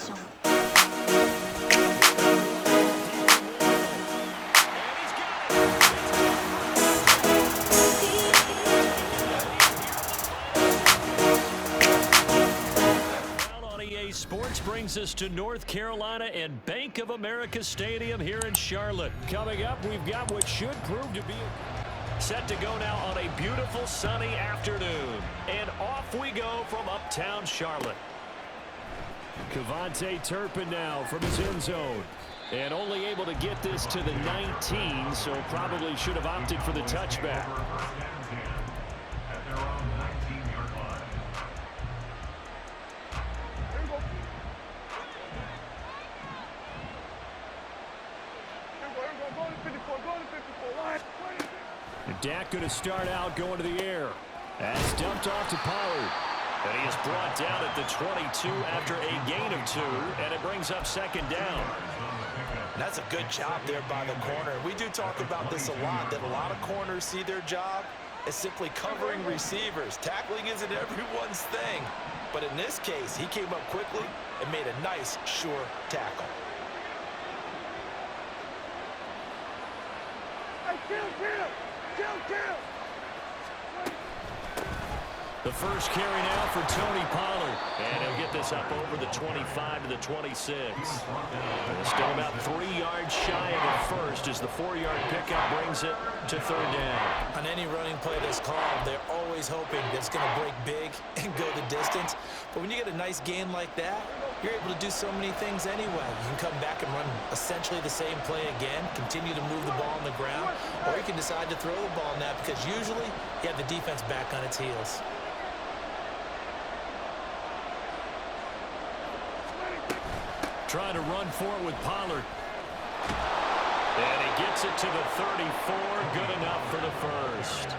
situation. Sports brings us to North Carolina and Bank of America Stadium here in Charlotte. Coming up, we've got what should prove to be set to go now on a beautiful sunny afternoon. And off we go from uptown Charlotte. Cavante Turpin now from his end zone. And only able to get this to the 19, so probably should have opted for the touchback. Dak going to start out going to the air. That's dumped off to Pollard. And he is brought down at the 22 after a gain of 2, and it brings up second down. That's a good job there by the corner. We do talk about this a lot, that a lot of corners see their job as simply covering receivers. Tackling isn't everyone's thing. But in this case, he came up quickly and made a nice, sure tackle. The first carry now for Tony Pollard. And he'll get this up over the 25 to the 26. Still about 3 yards shy of the first as the 4-yard pickup brings it to third down. On any running play that's called, they're always hoping that it's going to break big and go the distance. But when you get a nice gain like that, you're able to do so many things anyway. You can come back and run essentially the same play again, continue to move the ball on the ground, or you can decide to throw the ball now because usually you have the defense back on its heels. Trying to run for it with Pollard. And he gets it to the 34. Good enough for the first.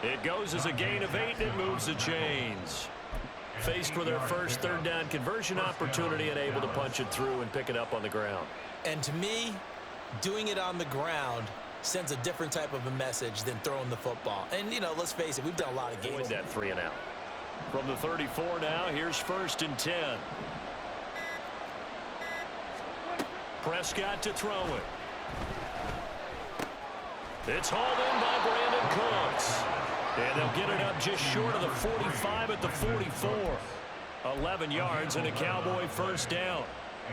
It goes as a gain of 8 and moves the chains. Faced with their first third down conversion opportunity and able to punch it through and pick it up on the ground. And to me, doing it on the ground sends a different type of a message than throwing the football. And, you know, let's face it, we've done a lot of games. Avoid that 3 and out. From the 34 now, here's 1st and 10. Prescott to throw it. It's hauled in by Brandon Cooks. And they'll get it up just short of the 45 at the 44. 11 yards and a Cowboy first down.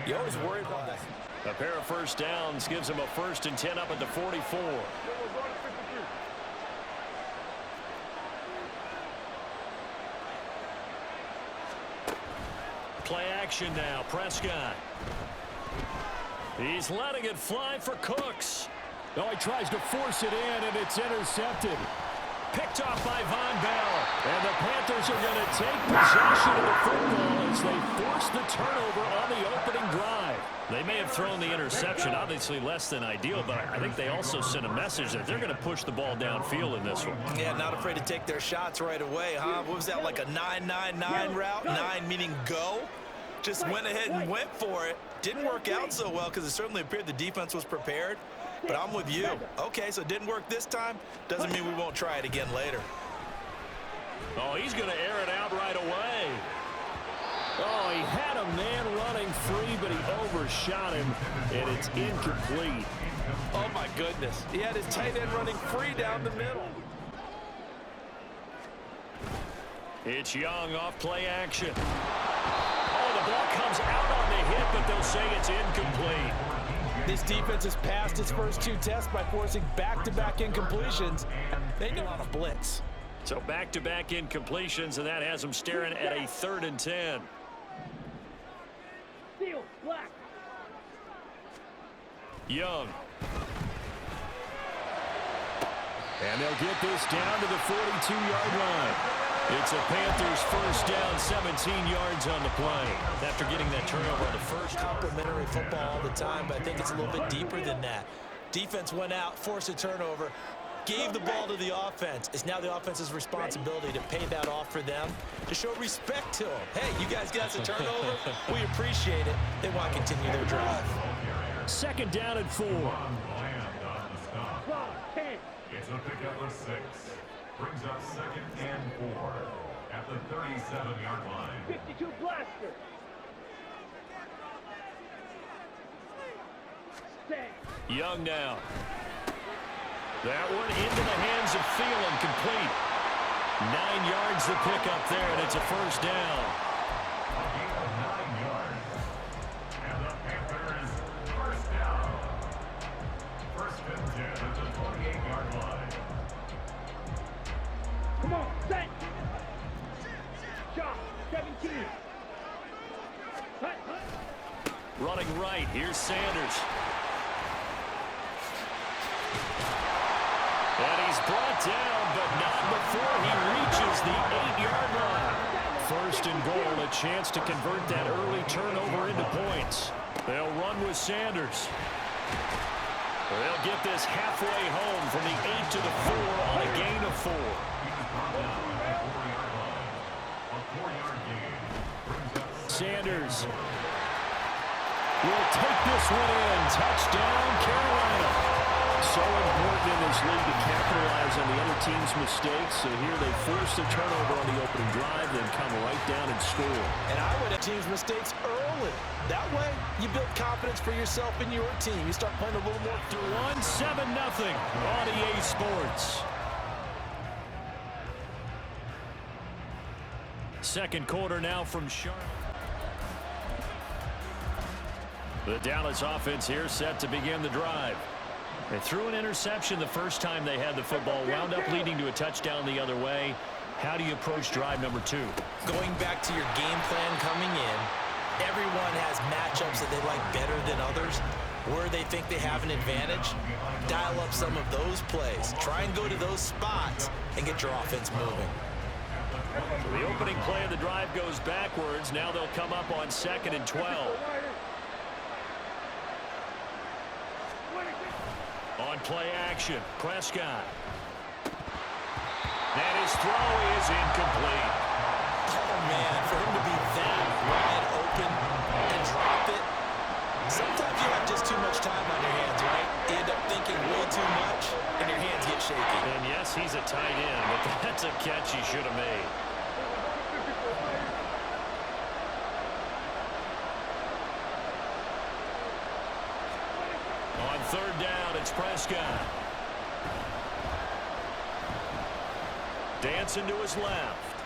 You always worry about that. A pair of first downs gives him a 1st and 10 up at the 44. Play action now. Prescott. He's letting it fly for Cooks. Oh, he tries to force it in, and it's intercepted. Picked off by Von Bell. And the Panthers are going to take possession of the football as they force the turnover on the opening drive. They may have thrown the interception, obviously less than ideal, but I think they also sent a message that they're going to push the ball downfield in this one. Yeah, not afraid to take their shots right away, huh? What was that, like a 9-9-9 route? 9 meaning go? Just went ahead and went for it. Didn't work out so well because it certainly appeared the defense was prepared. But I'm with you. Okay, so it didn't work this time. Doesn't mean we won't try it again later. Oh, he's going to air it out right away. Oh, he had a man running free, but he overshot him, and it's incomplete. Oh, my goodness. He had his tight end running free down the middle. It's Young off play action. Oh, the ball comes out on the hit, but they'll say it's incomplete. This defense has passed its first 2 tests by forcing back-to-back incompletions. They know how to blitz. So back-to-back incompletions, and that has them staring at a 3rd and 10. Young. And they'll get this down to the 42-yard line. It's a Panthers first down, 17 yards on the play. After getting that turnover on the first. Complimentary football all the time, but I think it's a little bit deeper than that. Defense went out, forced a turnover, gave the ball to the offense. It's now the offense's responsibility to pay that off for them, to show respect to them. Hey, you guys got us a turnover? We appreciate it. They want to continue their drive. 2nd down and 4. It's a pickup of 6. Brings up 2nd and 4 at the 37-yard line. 52 blaster. Young now. That one into the hands of Thielen, complete. 9 yards to pick up there, and it's a first down. A gain of 9 yards. And the Panthers first down. First and 10 at the 28-yard line. Come on, set. Shot, 17. Running right, here's Sanders. And he's brought down, but not before he reaches the 8-yard line. First and goal, a chance to convert that early turnover into points. They'll run with Sanders. They'll get this halfway home from the 8 to the 4 on a gain of 4. Sanders will take this one in. Touchdown, Carolina. So important in this league to capitalize on the other team's mistakes. So here they force the turnover on the opening drive, then come right down and score. And I would have team's mistakes early. That way, you build confidence for yourself and your team. You start playing a little more. To 1-7-0 on EA Sports. Second quarter now from Charlotte. The Dallas offense here set to begin the drive. They threw an interception the first time they had the football, wound up leading to a touchdown the other way. How do you approach drive number 2? Going back to your game plan coming in, everyone has matchups that they like better than others. Where they think they have an advantage, dial up some of those plays. Try and go to those spots and get your offense moving. So the opening play of the drive goes backwards. Now they'll come up on 2nd and 12. On play action, Prescott. And his throw is incomplete. Oh, man, for him to be that wide open and drop it. Sometimes you have just too much time on your hands, right? You end up thinking way too much, and your hands get shaky. And yes, he's a tight end, but that's a catch he should have made. On 3rd down, it's Prescott. Dancing to his left.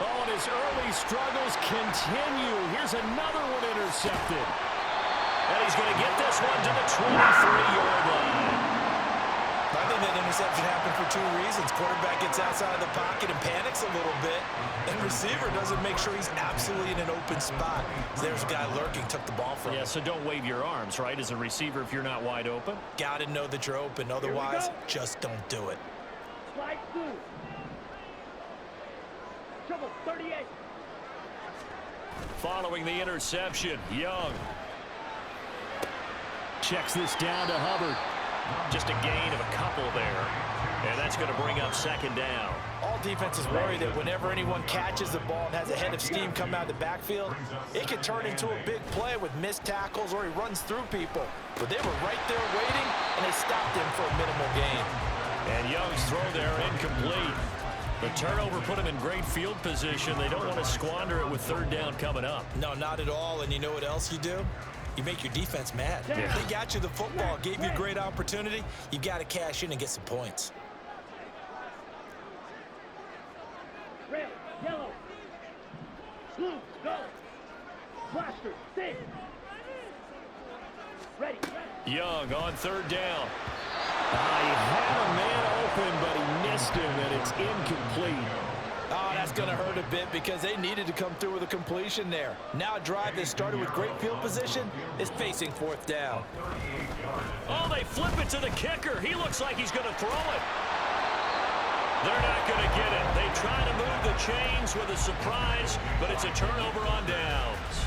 Oh, and his early struggles continue. Here's another one intercepted. And he's going to get this one to the 23-yard line. I think that interception happened for 2 reasons. Quarterback gets outside of the pocket and panics a little bit. And receiver doesn't make sure he's absolutely in an open spot. There's a guy lurking, took the ball from him. Yeah, so don't wave your arms, right, as a receiver if you're not wide open. Got to know that you're open. Otherwise, just don't do it. Slide through. Trouble, 38. Following the interception, Young checks this down to Hubbard. Just a gain of a couple there. And that's going to bring up 2nd down. All defenses worry that whenever anyone catches the ball and has a head of steam come out of the backfield, it can turn into a big play with missed tackles or he runs through people. But they were right there waiting, and they stopped him for a minimal gain. And Young's throw there incomplete. The turnover put him in great field position. They don't want to squander it with 3rd down coming up. No, not at all. And you know what else you do? You make your defense mad. Yeah. They got you the football, gave you a great opportunity. You got to cash in and get some points. Red, yellow. Blue, go. Blaster, sing. Ready. Young on 3rd down. He had a man open, but he missed him, and it's incomplete. Oh, that's going to hurt a bit because they needed to come through with a completion there. Now a drive that started with great field position is facing 4th down. Oh, they flip it to the kicker. He looks like he's going to throw it. They're not going to get it. They try to move the chains with a surprise, but it's a turnover on downs.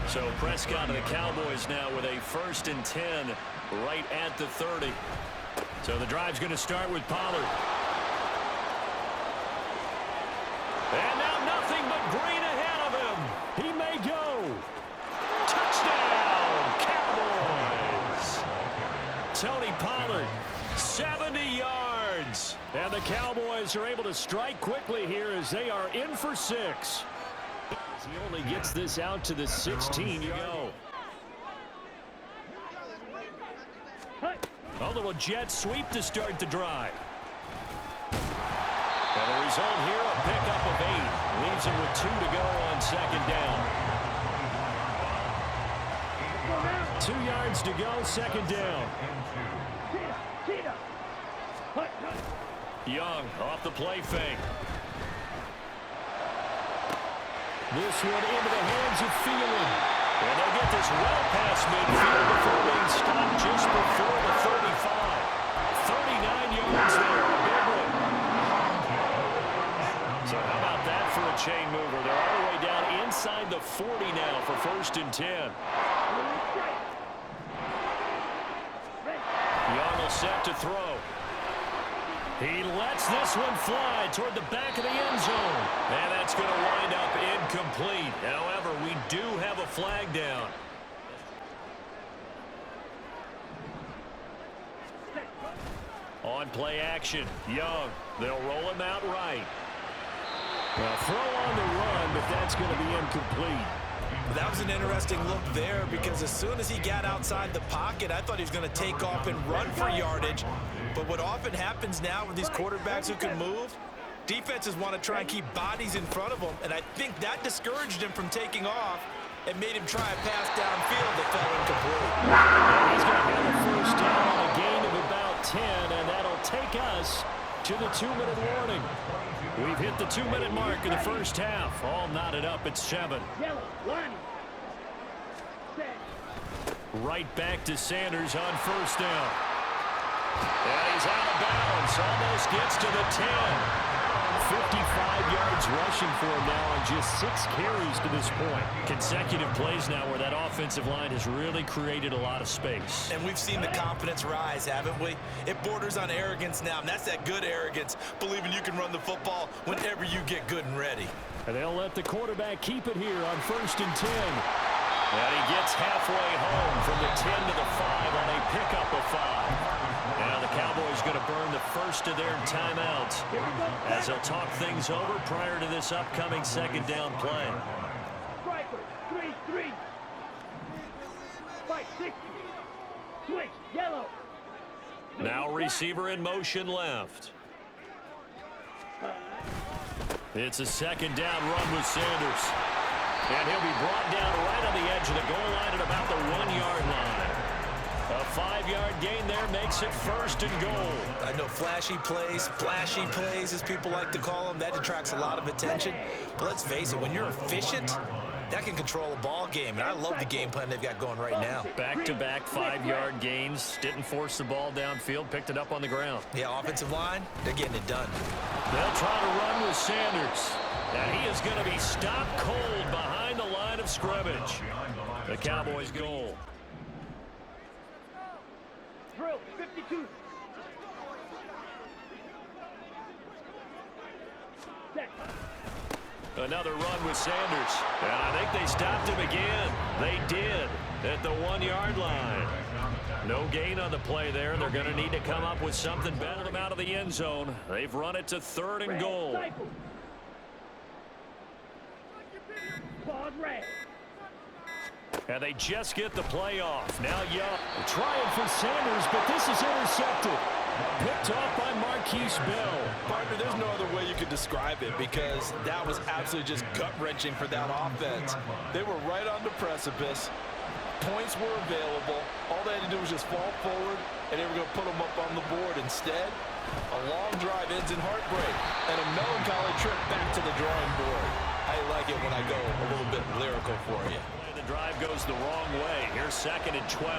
So Prescott and the Cowboys now with a 1st and 10 right at the 30. So the drive's going to start with Pollard. And now nothing but green ahead of him. He may go. Touchdown, Cowboys. Tony Pollard, 70 yards. And the Cowboys are able to strike quickly here as they are in for 6. He only gets this out to the 16. You go. A little jet sweep to start the drive. And the result here, a pickup of 8. Leaves him with 2 to go on second down. 2 yards to go, second down. Young off the play fake. This one into the hands of Thielen. And they get this well past midfield before being stopped just before the 35. 39 yards there, a big one. So how about that for a chain mover? They're all the way down inside the 40 now for 1st and 10. Young will set to throw. He lets this one fly toward the back of the end zone. And that's going to wind up incomplete. However, we do have a flag down. On play action, Young. They'll roll him out right. Well, throw on the run, but that's going to be incomplete. That was an interesting look there because as soon as he got outside the pocket, I thought he was going to take off and run for yardage. But what often happens now with these quarterbacks who can move, defenses want to try and keep bodies in front of them, and I think that discouraged him from taking off and made him try a pass downfield that fell incomplete. He's going to have a first down on a gain of about 10, and that'll take us to the 2-minute warning. We've hit the 2-minute mark in the first half. All knotted up at 7. Right back to Sanders on first down. And he's out of bounds. Almost gets to the 10. 55 yards rushing for him now on just 6 carries to this point. Consecutive plays now where that offensive line has really created a lot of space. And we've seen the confidence rise, haven't we? It borders on arrogance now, and that's that good arrogance, believing you can run the football whenever you get good and ready. And they'll let the quarterback keep it here on 1st and 10. And he gets halfway home from the 10 to the 5 on a pickup of 5. Now the Cowboys going to burn the first of their timeouts as they'll talk things over prior to this upcoming second down play. Striker, 3-3. Fight 60. Switch, yellow. Now receiver in motion left. It's a second down run with Sanders. And he'll be brought down right on the edge of the goal line at about the 1-yard line. A 5-yard gain there makes it 1st and goal. I know flashy plays, splashy plays, as people like to call them, that attracts a lot of attention. But let's face it, when you're efficient, that can control a ball game. And I love the game plan they've got going right now. Back-to-back 5-yard gains. Didn't force the ball downfield. Picked it up on the ground. Yeah, offensive line, they're getting it done. They'll try to run with Sanders. And he is going to be stopped cold behind the line of scrimmage. The Cowboys goal. Drill, 52. Set. Another run with Sanders. And I think they stopped him again. They did at the 1-yard line. No gain on the play there. They're going to need to come up with something better them out of the end zone. They've run it to 3rd and goal. And they just get the play off. Now Young trying for Sanders, but this is intercepted. Picked off by Marquise Bell. Partner, there's no other way you could describe it because that was absolutely just gut-wrenching for that offense. They were right on the precipice. Points were available. All they had to do was just fall forward, and they were going to put them up on the board. Instead, a long drive ends in heartbreak and a melancholy trip back to the drawing board. I like it when I go a little bit lyrical for you. The drive goes the wrong way. Here's 2nd and 12.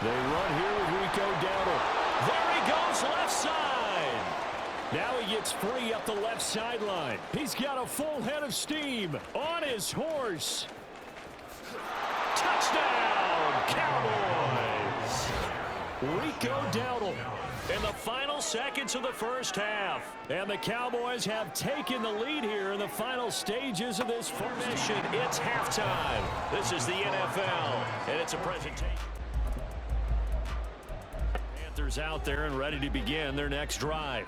They run here with Rico Dowdle. There he goes, left side. Now he gets free up the left sideline. He's got a full head of steam on his horse. Touchdown, Cowboys. Rico Dowdle in the final seconds of the first half. And the Cowboys have taken the lead here in the final stages of this formation. It's halftime. This is the NFL, and it's a presentation. Panthers out there and ready to begin their next drive.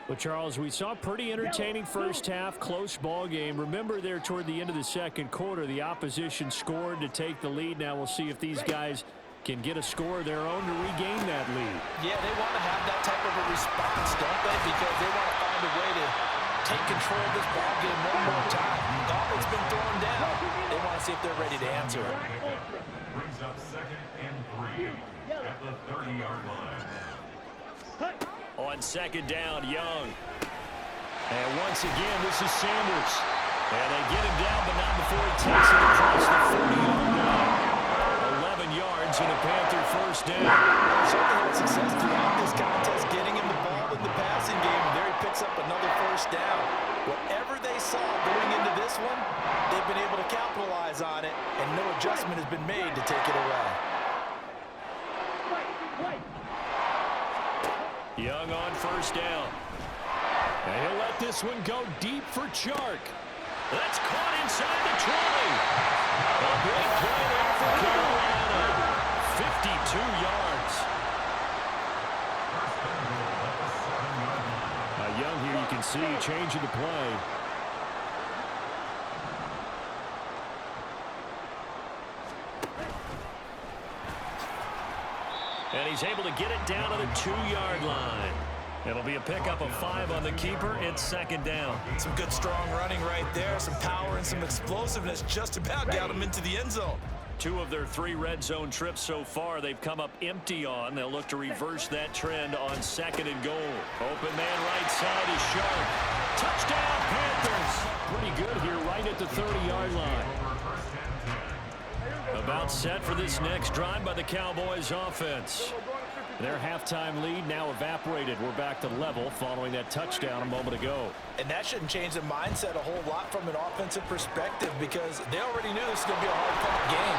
Well, Charles, we saw a pretty entertaining first half, close ball game. Remember there toward the end of the second quarter, the opposition scored to take the lead. Now we'll see if these guys can get a score of their own to regain that lead. Yeah, they want to have that type of a response, don't they? Because they want to find a way to take control of this ball game one more time. Gauntlet's been thrown down. They want to see if they're ready to answer it. Brings up 2nd and 3 at the 30-yard line. On 2nd down, Young. And once again, this is Sanders. And they get him down, but not before he takes it across the 40-yard line. 11 yards and a Panther first down. They've certainly had success throughout this contest, getting him the ball in the passing game. And there he picks up another first down. Whatever they saw going into this one, they've been able to capitalize on it, and no adjustment has been made to take it away. Young on first down. And he'll let this one go deep for Chark. That's caught inside the 20. A great play there for Carolina. 52 yards. Young here, you can see changing the play. And he's able to get it down to the 2-yard line. It'll be a pickup of 5 on the keeper. It's 2nd down. Some good, strong running right there. Some power and some explosiveness just about got him into the end zone. 2 of their 3 red zone trips so far they've come up empty on. They'll look to reverse that trend on 2nd and goal. Open man right side is Sharp. Touchdown, Panthers. Pretty good here right at the 30-yard line. About set for this next drive by the Cowboys offense. Their halftime lead now evaporated. We're back to level following that touchdown a moment ago. And that shouldn't change the mindset a whole lot from an offensive perspective, because they already knew this was going to be a hard-fought game.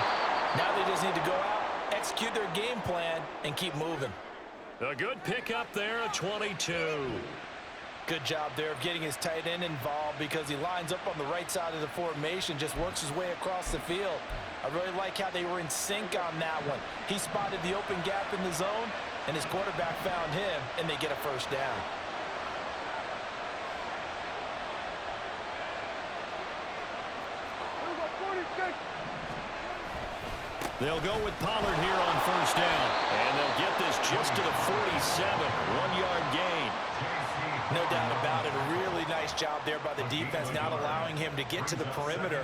Now they just need to go out, execute their game plan, and keep moving. A good pickup there, a 22. Good job there of getting his tight end involved, because he lines up on the right side of the formation, just works his way across the field. I really like how they were in sync on that one. He spotted the open gap in the zone, and his quarterback found him, and they get a first down. They'll go with Pollard here on first down, and they'll get this just to the 47, 1-yard gain. No doubt about it. A really nice job there by the defense, not allowing him to get to the perimeter.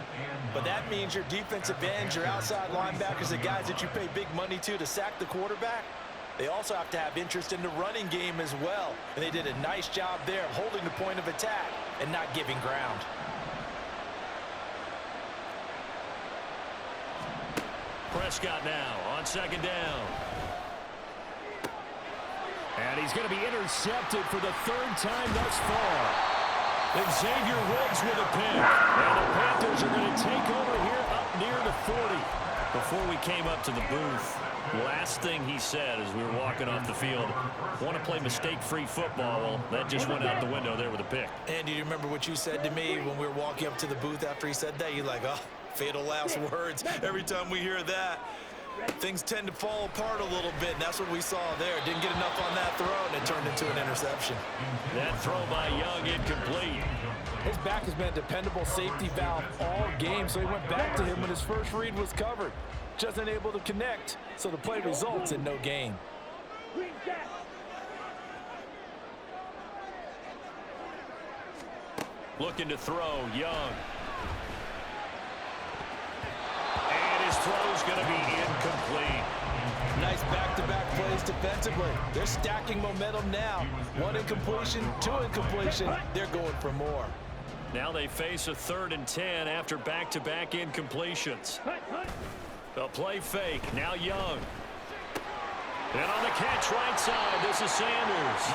But that means your defensive ends, your outside linebackers, the guys that you pay big money to sack the quarterback, they also have to have interest in the running game as well. And they did a nice job there of holding the point of attack and not giving ground. Prescott now on 2nd down. And he's going to be intercepted for the 3rd time thus far. Xavier Woods with a pick. And the Panthers are going to take over here up near the 40. Before we came up to the booth, last thing he said as we were walking off the field, want to play mistake-free football. Well, that just went out the window there with a pick. And do you remember what you said to me when we were walking up to the booth after he said that? You're like, oh, fatal last words. Every time we hear that, things tend to fall apart a little bit, and that's what we saw there. Didn't get enough on that throw, and it turned into an interception. That throw by Young incomplete. His back has been a dependable safety valve all game, so he went back to him when his first read was covered. Just unable to connect, so the play results in no gain. Looking to throw, Young. And his throw's going to be incomplete. Nice back-to-back plays defensively. They're stacking momentum now. 1 incompletion, 2 incompletion. They're going for more. Now they face a 3rd and 10 after back-to-back incompletions. A play fake. Now Young. And on the catch right side, this is Sanders.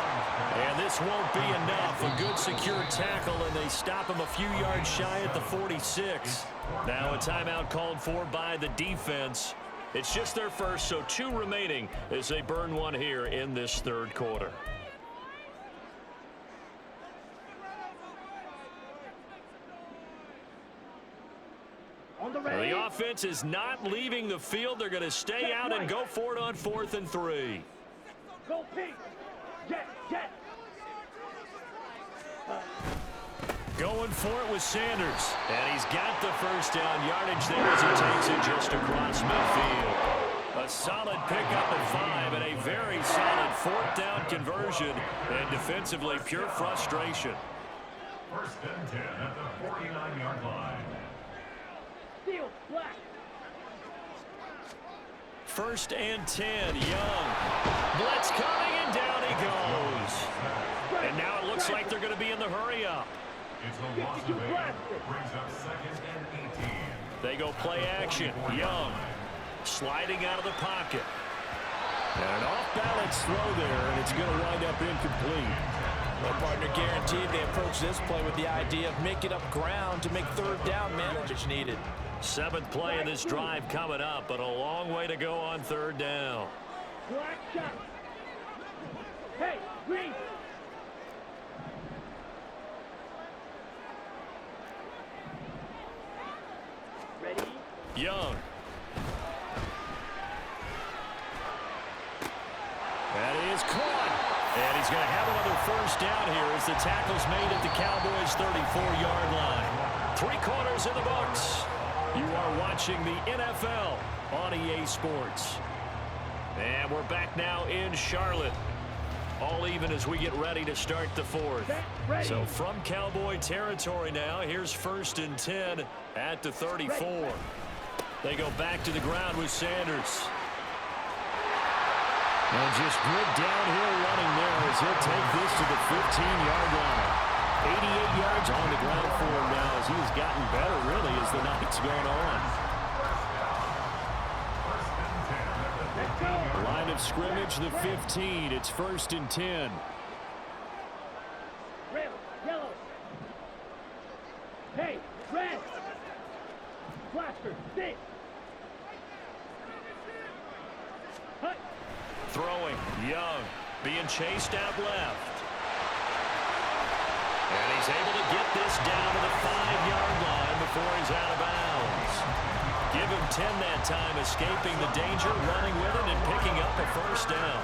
And this won't be enough. A good secure tackle, and they stop him a few yards shy at the 46. Now a timeout called for by the defense. It's just their first, so 2 remaining as they burn 1 here in this 3rd quarter. The offense is not leaving the field. They're going to stay out and go for it on 4th and 3. Go Pete. Jet. Going for it with Sanders. And he's got the first down yardage there as he takes it just across midfield. A solid pickup of 5 and a very solid 4th down conversion. And defensively, pure frustration. First and 10 at the 49-yard line. Steal, black. First and 10, Young. Blitz coming, and down he goes. And now it looks like they're going to be in the hurry-up. It's a loss of 8. Brings up second and 18. They go play action. Young sliding out of the pocket. And an off-balance throw there, and it's going to wind up incomplete. Well, partner, guaranteed they approach this play with the idea of making up ground to make 3rd down managers needed. 7th play of this drive coming up, but a long way to go on 3rd down. Black shot. Hey, green. Ready? Young. That is caught. And he's going to have another first down here as the tackle's made at the Cowboys' 34-yard line. 3 quarters in the books. You are watching the NFL on EA Sports. And we're back now in Charlotte. All even as we get ready to start the 4th. So from Cowboy territory now, here's 1st and 10 at the 34. They go back to the ground with Sanders. And just good downhill running there as he'll take this to the 15-yard line. 88 yards on the ground for him now as he has gotten better, really, as the night's gone on. Line of scrimmage, the 15. It's 1st and 10. Red, yellow. Hey, red. Blaster, stick. Hut. Throwing, Young, being chased out left. And he's able to get this down to the 5-yard line before he's out of bounds. Give him 10 that time, escaping the danger, running with it, and picking up a first down.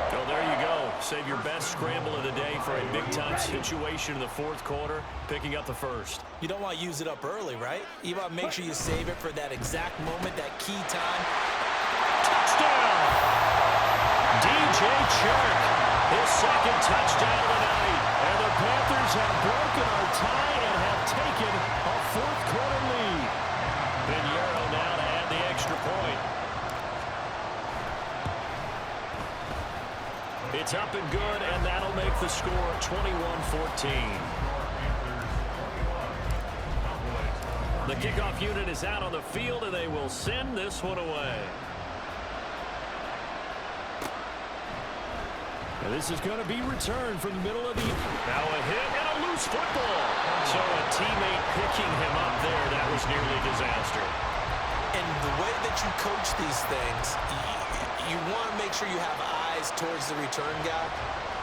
So there you go. Save your best scramble of the day for a big-time situation in the 4th quarter, picking up the first. You don't want to use it up early, right? You want to make sure you save it for that exact moment, that key time. Touchdown! DJ Chark, his 2nd touchdown of the night. And the Panthers have broken our tie and have taken a 4th quarter lead. Pinheiro now to add the extra point. It's up and good, and that'll make the score 21-14. The kickoff unit is out on the field, and they will send this one away. And this is going to be returned from the middle of the... Now a hit and a loose football. So a teammate picking him up there, that was nearly a disaster. And the way that you coach these things, you want to make sure you have eyes towards the return guy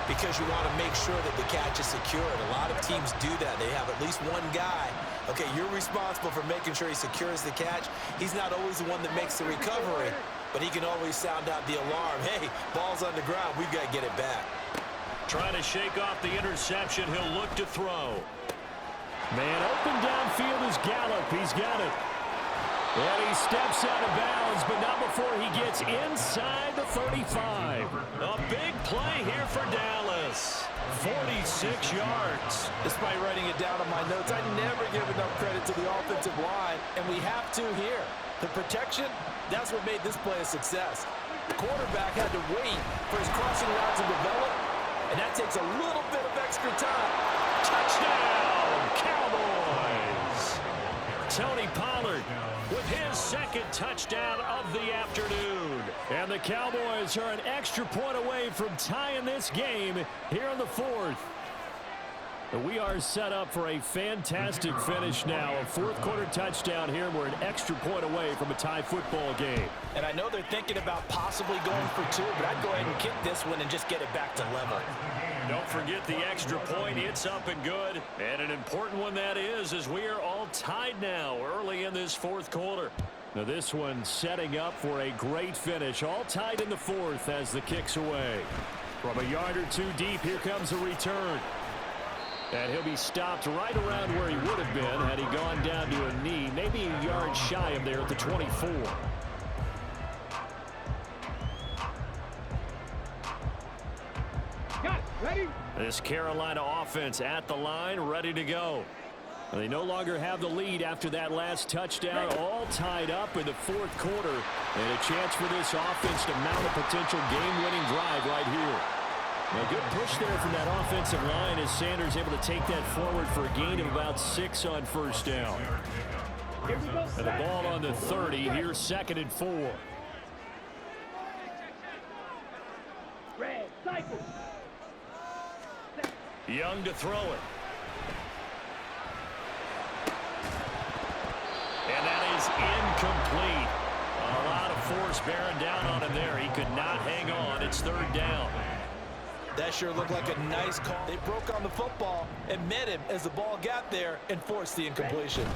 because you want to make sure that the catch is secured. A lot of teams do that. They have at least one guy. Okay, you're responsible for making sure he secures the catch. He's not always the one that makes the recovery, but he can always sound out the alarm. Hey, ball's on the ground. We've got to get it back. Trying to shake off the interception. He'll look to throw. Man, open downfield is Gallup. He's got it. And he steps out of bounds, but not before he gets inside the 35. A big play here for Dallas. 46 yards. Despite writing it down on my notes, I never give enough credit to the offensive line, and we have to here. The protection, that's what made this play a success. The quarterback had to wait for his crossing route to develop, and that takes a little bit of extra time. Touchdown, Cowboys! Tony Pollard with his 2nd touchdown of the afternoon. And the Cowboys are an extra point away from tying this game here in the 4th. We are set up for a fantastic finish now. A 4th quarter touchdown here. We're an extra point away from a tie football game. And I know they're thinking about possibly going for 2, but I'd go ahead and kick this one and just get it back to level. Don't forget the extra point. It's up and good. And an important one that is, as we are all tied now early in this 4th quarter. Now this one setting up for a great finish. All tied in the 4th as the kick's away. From a yard or 2 deep, here comes a return. And he'll be stopped right around where he would have been had he gone down to a knee, maybe a yard shy of there at the 24. Got it. Ready? This Carolina offense at the line, ready to go. They no longer have the lead after that last touchdown, all tied up in the fourth quarter. And a chance for this offense to mount a potential game-winning drive right here. A good push there from that offensive line as Sanders able to take that forward for a gain of about 6 on first down. Here we go. And the ball on the 30, here's 2nd and 4. Red, cycle. Young to throw it. And that is incomplete. A lot of force bearing down on him there. He could not hang on. It's 3rd down. That sure looked like a nice call. They broke on the football and met him as the ball got there and forced the incompletion.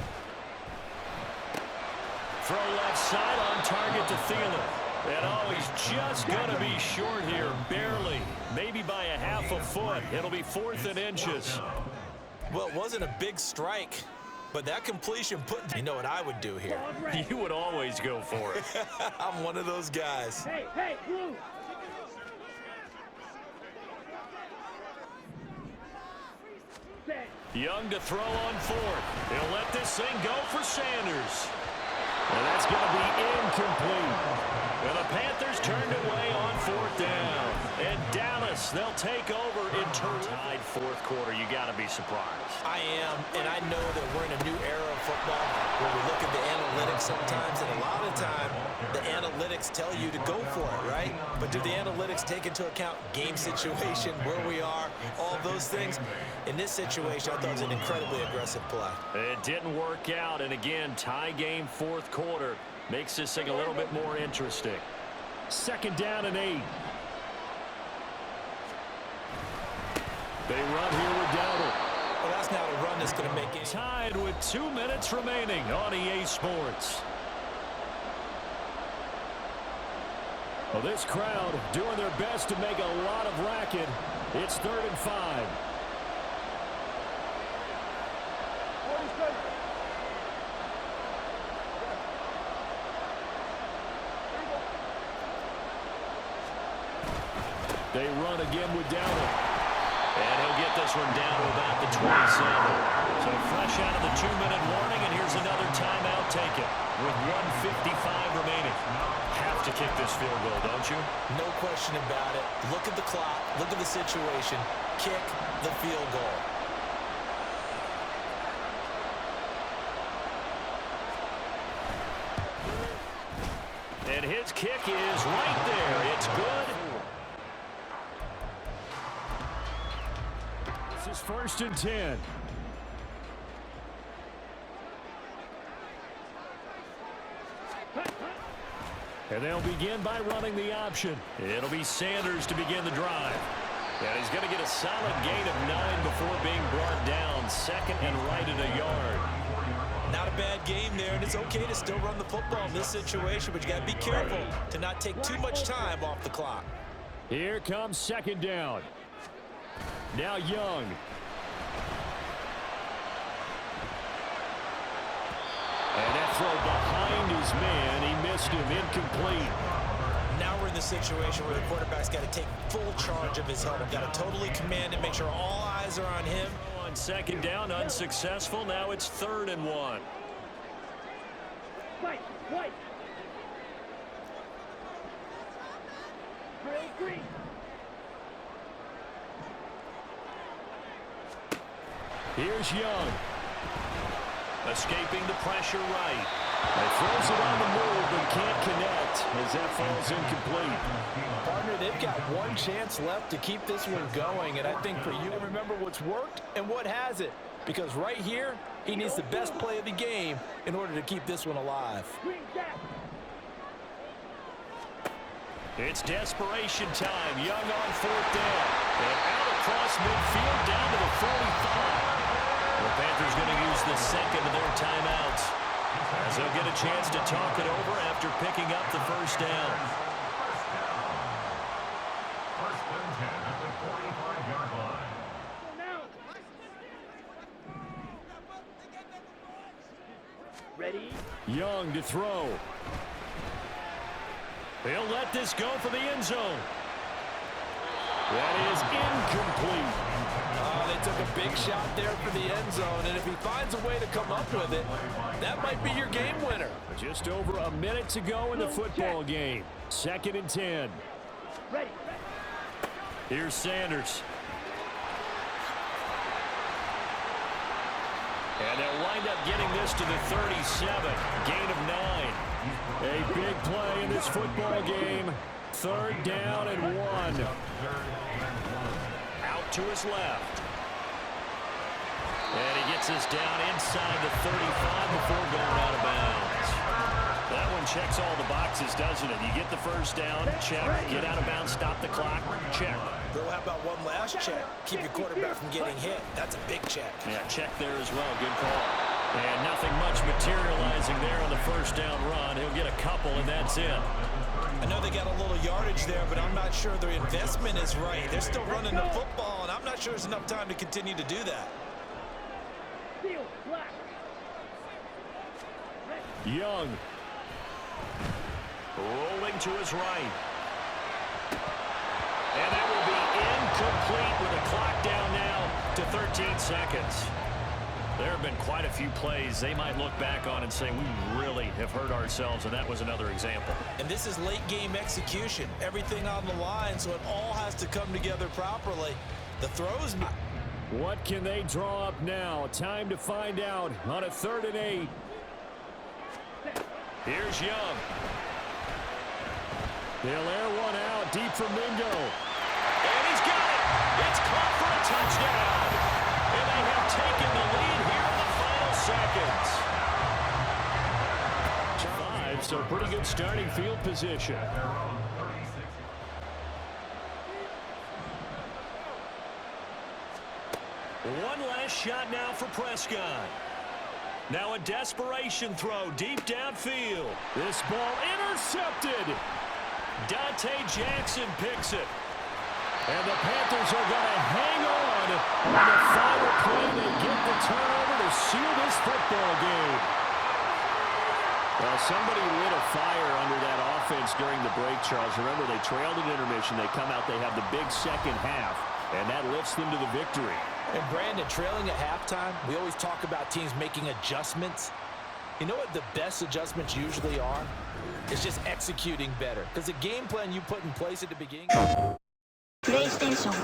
Throw left side on target to Thielen. And oh, he's just going to be short here, barely. Maybe by a half a foot. It'll be 4th and inches. Well, it wasn't a big strike, but that completion put... You know what I would do here? You would always go for it. I'm one of those guys. Hey, hey, blue. Set. Young to throw on 4th. He'll let this thing go for Sanders. And that's going to be incomplete. And the Panthers turned away on 4th down. And Dallas, they'll take over in turn. Tied 4th quarter. You got to be surprised. I am, and I know that we're in a new era of football where we look at the analytics sometimes, and a lot of the time, the analytics tell you to go for it, right? But do the analytics take into account game situation, where we are, all those things? In this situation, I thought it was an incredibly aggressive play. It didn't work out, and again, tie game 4th quarter makes this thing a little bit more interesting. 2nd down and 8. They run here with Dowdle. Well, that's not a run that's going to make it. Tied with 2 minutes remaining on EA Sports. Well, this crowd doing their best to make a lot of racket. It's 3rd and 5. They run again with Dowdle. And he'll get this one down to about the 27. So fresh out of the 2-minute warning, and here's another timeout taken with 1:55 remaining. Have to kick this field goal, don't you? No question about it. Look at the clock. Look at the situation. Kick the field goal. And his kick is right there. It's good. This is 1st and 10. And they'll begin by running the option. It'll be Sanders to begin the drive. And he's going to get a solid gain of 9 before being brought down. 2nd and right at a yard. Not a bad game there, and it's okay to still run the football in this situation, but you got to be careful to not take too much time off the clock. Here comes 2nd down. Now Young. And that throw behind his man. He missed him. Incomplete. Now we're in the situation where the quarterback's got to take full charge of his helmet. Got to totally command it, make sure all eyes are on him. On 2nd down, unsuccessful. Now it's 3rd and 1. White, white. Trail green. Here's Young. Escaping the pressure right. He throws it on the move but can't connect as that falls incomplete. Partner, they've got one chance left to keep this one going, and I think for you to remember what's worked and what hasn't, because right here, he needs the best play of the game in order to keep this one alive. Green gap. It's desperation time. Young on 4th down. And out across midfield down to the 45. The Panthers going to use the 2nd of their timeouts as they'll get a chance to talk it over after picking up the 1st down. First and 10 at the 45-yard line. Now. Ready? Young to throw. He'll let this go for the end zone. That is incomplete. They took a big shot there for the end zone, and if he finds a way to come up with it, that might be your game winner. Just over a minute to go in the football game. 2nd and 10. Ready. Here's Sanders. And they'll wind up getting this to the 37. Gain of 9. A big play in this football game. 3rd down and 1. Out to his left. And he gets this down inside the 35 before going out of bounds. That one checks all the boxes, doesn't it? You get the first down, check. Get out of bounds, stop the clock, check. Bill, how about one last check? Keep your quarterback from getting hit. That's a big check. Yeah, check there as well. Good call. And nothing much materializing there on the first down run. He'll get a couple, and that's it. I know they got a little yardage there, but I'm not sure their investment is right. They're still running the football, and I'm not sure there's enough time to continue to do that. Field, black. Young. Rolling to his right. And that will be incomplete with a clock down now to 13 seconds. There have been quite a few plays they might look back on and say, we really have hurt ourselves, and that was another example. And this is late game execution. Everything on the line, so it all has to come together properly. The throws. What can they draw up now? Time to find out on a 3rd and 8. Here's Young. They'll air one out deep for Mingo. And he's got it. It's caught for a touchdown. And they have taken the lead here in the final seconds. 5, so pretty good starting field position. One last shot now for Prescott. Now a desperation throw deep downfield. This ball intercepted. Dante Jackson picks it. And the Panthers are going to hang on. On the final play, they get the turnover to seal this football game. Well, somebody lit a fire under that offense during the break, Charles. Remember, they trailed at intermission. They come out, they have the big second half, and that lifts them to the victory. And Brandon, trailing at halftime, we always talk about teams making adjustments. You know what the best adjustments usually are? It's just executing better. Because the game plan you put in place at the beginning. PlayStation